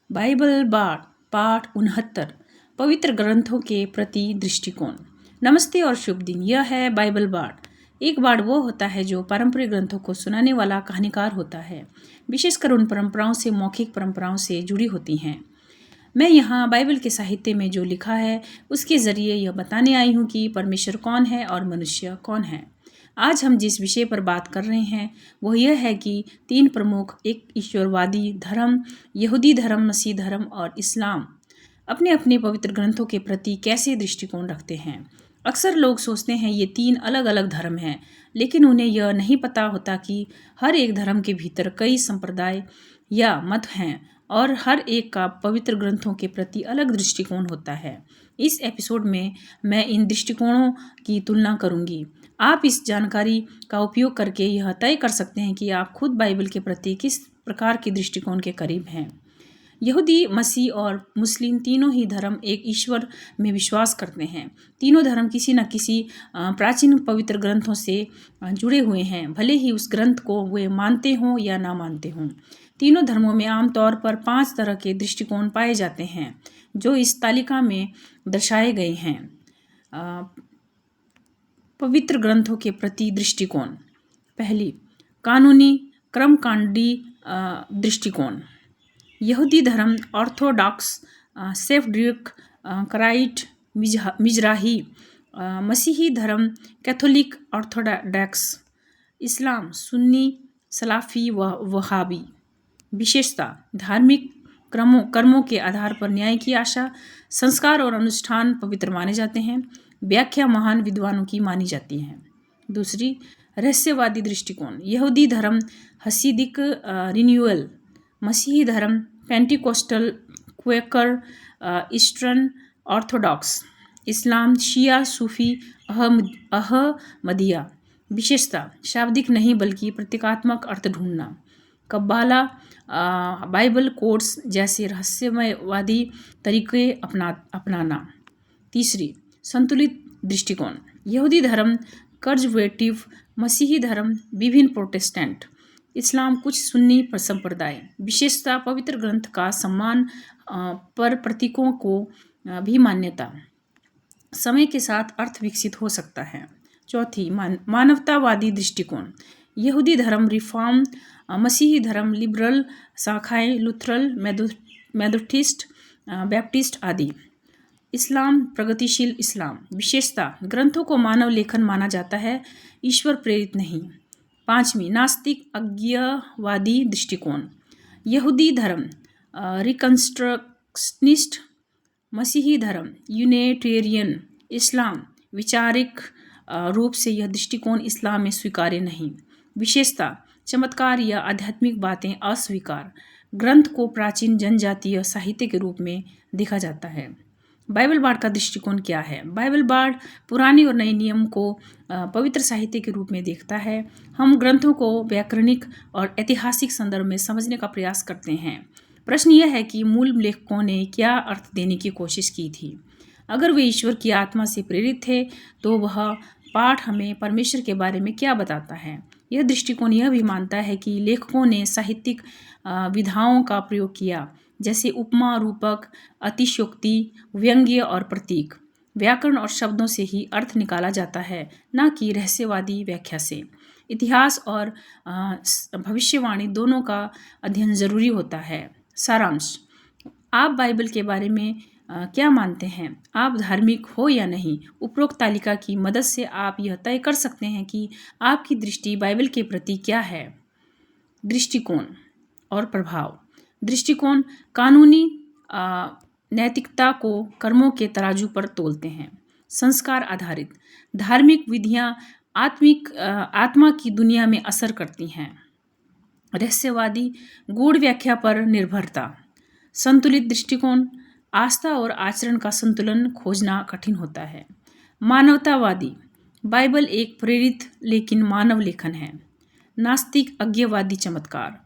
Bible बार पाठ 69 पवित्र ग्रंथों के प्रति दृष्टिकोण। नमस्ते और शुभ दिन। यह है बाइबल बार। एक बार वो होता है जो पारंपरिक ग्रंथों को सुनाने वाला कहानीकार होता है, विशेषकर उन परंपराओं से मौखिक परंपराओं से जुड़ी होती हैं। मैं यहाँ बाइबल के साहित्य में जो लिखा है उसके ज़रिए यह बताने आई हूँ कि परमेश्वर कौन है और मनुष्य कौन है। आज हम जिस विषय पर बात कर रहे हैं वह यह है कि तीन प्रमुख एक ईश्वरवादी धर्म, यहूदी धर्म, मसीह धर्म और इस्लाम अपने अपने पवित्र ग्रंथों के प्रति कैसे दृष्टिकोण रखते हैं। अक्सर लोग सोचते हैं ये तीन अलग अलग धर्म हैं, लेकिन उन्हें यह नहीं पता होता कि हर एक धर्म के भीतर कई संप्रदाय या मत हैं और हर एक का पवित्र ग्रंथों के प्रति अलग दृष्टिकोण होता है। इस एपिसोड में मैं इन दृष्टिकोणों की तुलना करूंगी। आप इस जानकारी का उपयोग करके यह तय कर सकते हैं कि आप खुद बाइबल के प्रति किस प्रकार के दृष्टिकोण के करीब हैं। यहूदी, मसीह और मुस्लिम तीनों ही धर्म एक ईश्वर में विश्वास करते हैं। तीनों धर्म किसी न किसी प्राचीन पवित्र ग्रंथों से जुड़े हुए हैं, भले ही उस ग्रंथ को वे मानते हों या ना मानते हों। तीनों धर्मों में आमतौर पर 5 तरह के दृष्टिकोण पाए जाते हैं जो इस तालिका में दर्शाए गए हैं। पवित्र ग्रंथों के प्रति दृष्टिकोण। पहली, कानूनी क्रमकांडी दृष्टिकोण। यहूदी धर्म ऑर्थोडॉक्स, सेफड्रिक, कराइट, मिजराही। मसीही धर्म कैथोलिक ऑर्थोडॉक्स। इस्लाम सुन्नी, सलाफी व वहाबी। विशेषता: धार्मिक कर्मों के आधार पर न्याय की आशा, संस्कार और अनुष्ठान पवित्र माने जाते हैं। व्याख्या महान विद्वानों की मानी जाती है। दूसरी, रहस्यवादी दृष्टिकोण। यहूदी धर्म हसीदिक रिन्यूअल, मसीही धर्म पेंटिकोस्टल, क्वेकर, ईस्टर्न ऑर्थोडॉक्स। इस्लाम शिया, सूफी, अहमदिया। विशेषता: शाब्दिक नहीं बल्कि प्रतीकात्मक अर्थ ढूंढना। कब्बाला, बाइबल कोड्स जैसे रहस्यवादी तरीके अपनाना। तीसरी, संतुलित दृष्टिकोण। यहूदी धर्म कंजर्वेटिव, मसीही धर्म विभिन्न प्रोटेस्टेंट, इस्लाम कुछ सुन्नी संप्रदाय। विशेषता: पवित्र ग्रंथ का सम्मान पर प्रतीकों को भी मान्यता। समय के साथ अर्थ विकसित हो सकता है। चौथी, मानवतावादी दृष्टिकोण। यहूदी धर्म रिफॉर्म, मसीही धर्म लिबरल शाखाएं, लुथरल, मेथोडिस्ट, बैप्टिस्ट आदि। इस्लाम प्रगतिशील इस्लाम। विशेषता: ग्रंथों को मानव लेखन माना जाता है, ईश्वर प्रेरित नहीं। पांचवी, नास्तिक अज्ञेयवादी दृष्टिकोण। यहूदी धर्म रिकंस्ट्रक्शनिस्ट, मसीही धर्म यूनिटेरियन। इस्लाम वैचारिक रूप से यह दृष्टिकोण इस्लाम में स्वीकार्य नहीं। विशेषता: चमत्कार या आध्यात्मिक बातें अस्वीकार। ग्रंथ को प्राचीन जनजातीय साहित्य के रूप में देखा जाता है। बाइबल बार का दृष्टिकोण क्या है? बाइबल बार पुराने और नए नियम को पवित्र साहित्य के रूप में देखता है। हम ग्रंथों को व्याकरणिक और ऐतिहासिक संदर्भ में समझने का प्रयास करते हैं। प्रश्न यह है कि मूल लेखकों ने क्या अर्थ देने की कोशिश की थी। अगर वे ईश्वर की आत्मा से प्रेरित थे तो वह पाठ हमें परमेश्वर के बारे में क्या बताता है। यह दृष्टिकोण यह भी मानता है कि लेखकों ने साहित्यिक विधाओं का प्रयोग किया, जैसे उपमा, रूपक, अतिशयोक्ति, व्यंग्य और प्रतीक। व्याकरण और शब्दों से ही अर्थ निकाला जाता है, न कि रहस्यवादी व्याख्या से। इतिहास और भविष्यवाणी दोनों का अध्ययन जरूरी होता है। सारांश: आप बाइबल के बारे में क्या मानते हैं? आप धार्मिक हो या नहीं? उपरोक्त तालिका की मदद से आप यह तय कर सकते हैं कि आपकी दृष्टि बाइबल के प्रति क्या है। दृष्टिकोण और प्रभाव। दृष्टिकोण कानूनी नैतिकता को कर्मों के तराजू पर तोलते हैं। संस्कार आधारित धार्मिक विधियां आत्मा की दुनिया में असर करती हैं। रहस्यवादी गूढ़ व्याख्या पर निर्भरता। संतुलित दृष्टिकोण आस्था और आचरण का संतुलन खोजना कठिन होता है। मानवतावादी बाइबल एक प्रेरित लेकिन मानव लेखन है। नास्तिक अज्ञेयवादी चमत्कार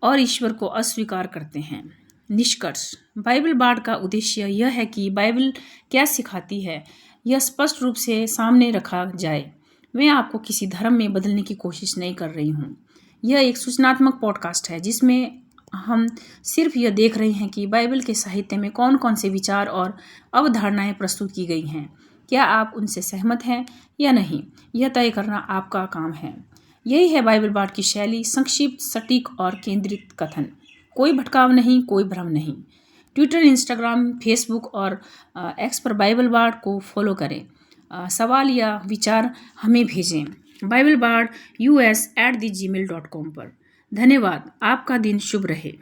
और ईश्वर को अस्वीकार करते हैं। निष्कर्ष: बाइबल बार का उद्देश्य यह है कि बाइबल क्या सिखाती है यह स्पष्ट रूप से सामने रखा जाए। मैं आपको किसी धर्म में बदलने की कोशिश नहीं कर रही हूँ। यह एक सूचनात्मक पॉडकास्ट है जिसमें हम सिर्फ यह देख रहे हैं कि बाइबल के साहित्य में कौन कौन से विचार और अवधारणाएं प्रस्तुत की गई हैं। क्या आप उनसे सहमत हैं या नहीं, यह तय करना आपका काम है। यही है बाइबल पाठ की शैली, संक्षिप्त, सटीक और केंद्रित कथन। कोई भटकाव नहीं, कोई भ्रम नहीं। ट्विटर, इंस्टाग्राम, फेसबुक और एक्स पर बाइबल बाड़ को फॉलो करें। सवाल या विचार हमें भेजें BibleBard US@gmail.com पर। धन्यवाद। आपका दिन शुभ रहे।